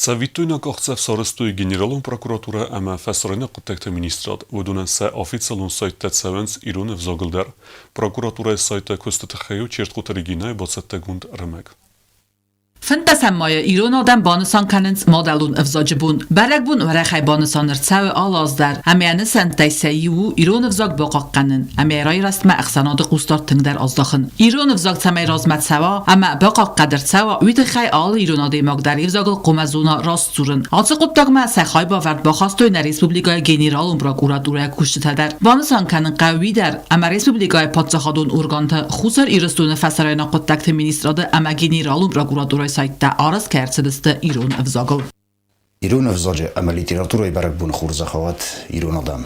Цавитуйна кохцев сорыстуй генералун прокуратура ама фесорина кутекте министрат удунен се официалун сайт цевенс ирун взоглдар прокуратура сайта кустатхаю чертқутаригинай боцеттегунд ремек. فنت سمایه ایران آدم بانسان کنند مادلون افزاج بون برگ بون و رخی بانسان رتساو آلاز در همیانه سنتای سیو ایران افزاگ باقاق کنند همیرای رست ما اقساناد قوستار تنگ در ازداخن ایران افزاگ سمی رازمت سوا اما باقاق قدر سوا ویت خی آل ایران آدم مقدر افزاگ قومزونا راست سورن آتش قطعه ما سخای باورد باخواستوی نر ریسپوبلیکای گنرال پروکوراتورای کشته در بانسان کنند قوی در اما ریسپوبلیکای پادشاهادون ارگانت خصوصا ایرستون فسرای نقطه مینیستراده اما گنرال پروکوراتورای سایت آرز کرد ایران افزاگل. ایران افزاج عملی لیتراتورای برگ بون خورز خوات ایران آدم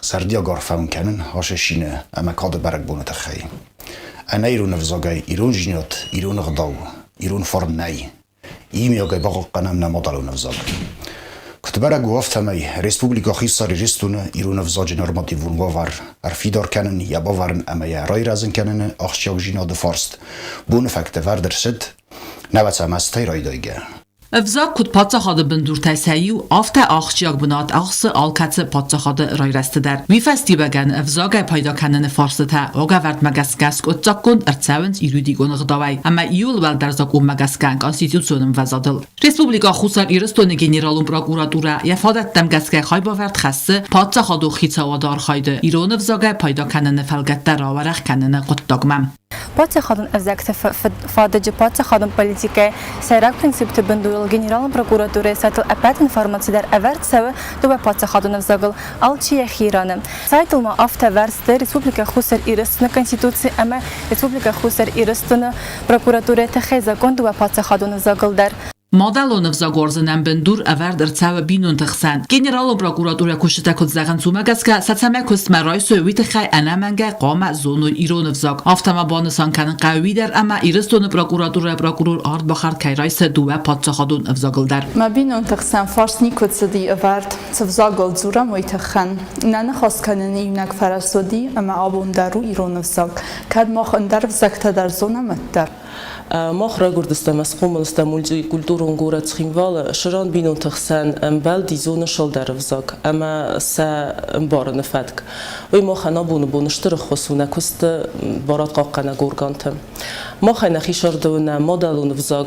سردیا گارفهم کنن هاش شینه اما کاد برگ بون تخی. انا ایران افزاگای ایران جنیات ایران غداو ایران فرن نی. ایمیاگای باقی قنم نمادلون افزاگ. کتبرگ وافت همی ریسپوبلیکا خیساری رستونه ایران افزاج نرماتی وون باور ارفیدار کنن یا باورن اما یا رای رازن کنن آخشیاگ جناد فارست بون فکت وردر شد. نوات سمسته رای دایگه. افزاگ کد پادشاهاد بندور تسیو آفت آخشیاگ بنات آخس آلکت پادشاهاد رای رسته در ویفستی بگن افزاگ پیدا کنن فارسته آگه ورد مگسکس کد کند ارتساونس ایرودی گونه غداوی اما ایول ول در زاگ مگسکن کانستیتوسیونم وزادل ریسپوبلیکا خصوصا ایرستون گنرالون پروکوراتورا یفادت دمگسکه خای باورد خسته پادشاهاد و خیتسوادار خایده ایران افزاگ پیدا کنن فلگت در آورخ کنن قطعگمم. پادشاهان افزاکت فادج پادشاهان پلیتیکای سیرک پرینسیپ تبندول گنرال پروکوراتوره سایتل اپات انفرماسی در اورد سو دو پادشاهان افزاگل آلچی خیرانم سایتل ما آفت ورست ریسپوبلیکا خصوصا ایرستون کنستیتوسی اما ریسپوبلیکا خصوصا ایرستون پروکوراتوره تخیزه کند دو پادشاهان افزاگل در مادلون افزاگورزنم بندور اورد ارتساو بینون تخسن گنرال پروکوراتورا کشته کد زغن سومگسکه ساتسمه کستمه رای سویت خی انمنگه قام زونو ایران افزاگ آفتما بانسان کنن قوی در اما ایرستون پروکوراتورا پروکورور آرد بخارد که رایس دو پادشاهادون افزاگل در ما بینون تخسن فارس نیکود سدی اورد افزاگل زورا مویتخن نه خواست کنن اینک فرسودی اما آبون درو ایران افزاگ کد ماخ اندر افزاگت در زونه مدر مخرج گردستم از قوم استمولجی کلتور انگورت خیموال شران بینون تخسن بال دیزون شل در افزاگ اما سه بار نفدک وی مخنا بونشتر خصوصا کست بارات قاقنا گورگانتم مخنا خیشار دون مدلون افزاگ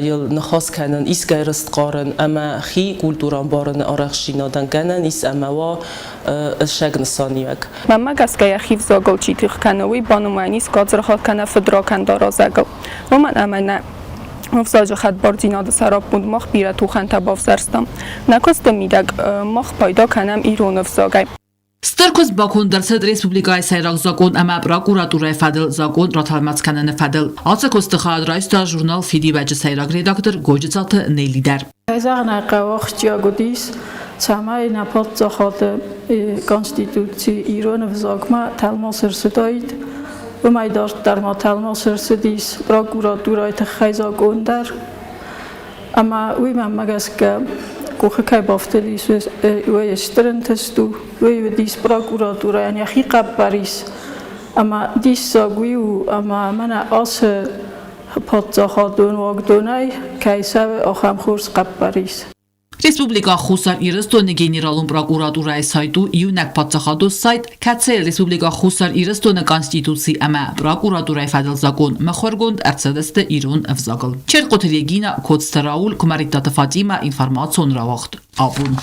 یل نخواست کنن ایس گیرست قارن اما خی کلتوران بارن آرخشینا دن کنن ایس اما و شگن سانیوک مما گسکه خیف زاگل چیتیخ کنوی بانومانیس گازر خود کنه فدرا کندارا زاگل و من امنه افزاج خد باردیناد سراب بود مخ بیره تو خن تباف زرستم نکست میدگ مخ پیدا کنم ایران افزاگای سترکوز باکون در صد ریسپوبلیکای سیراق زاگون اما پروکوراتورای فدل زاگون را تلمت کنن فدل آتش کست خواهد رایستا ژورنال فیدی وجه سیراق ریداکتر گوجتات نیلی در زغن قواخت جاگودیس سمای نپاد زخات کانستیتوسی ایران افزاگ ما تلماس رسداید و مایدارد در ما تلماس رسدیس پروکوراتورای تخیزا گوندر اما وی من مگس که کوخه که بافته دیس و استرن تستو و دیس پروکوراتورای یعنی خی قبریس اما دیس ساگوی و اما من آس پادزاخادون واگدونای کیسه و آخم خورس قبریس ریسپوبلیکا خصوصا ایرستون گنرالون پروکوراتورای سایتو ایونک پادشاهادو سایت کتسه ریسپوبلیکا خصوصا ایرستون کانستیتوسی اما پروکوراتورای فدل زاگون مخورگوند ارتسدست ایران افزاگل چرقوتریگینا کودستراول کماریتات فاطیما اینفرماسیون را وقت آبون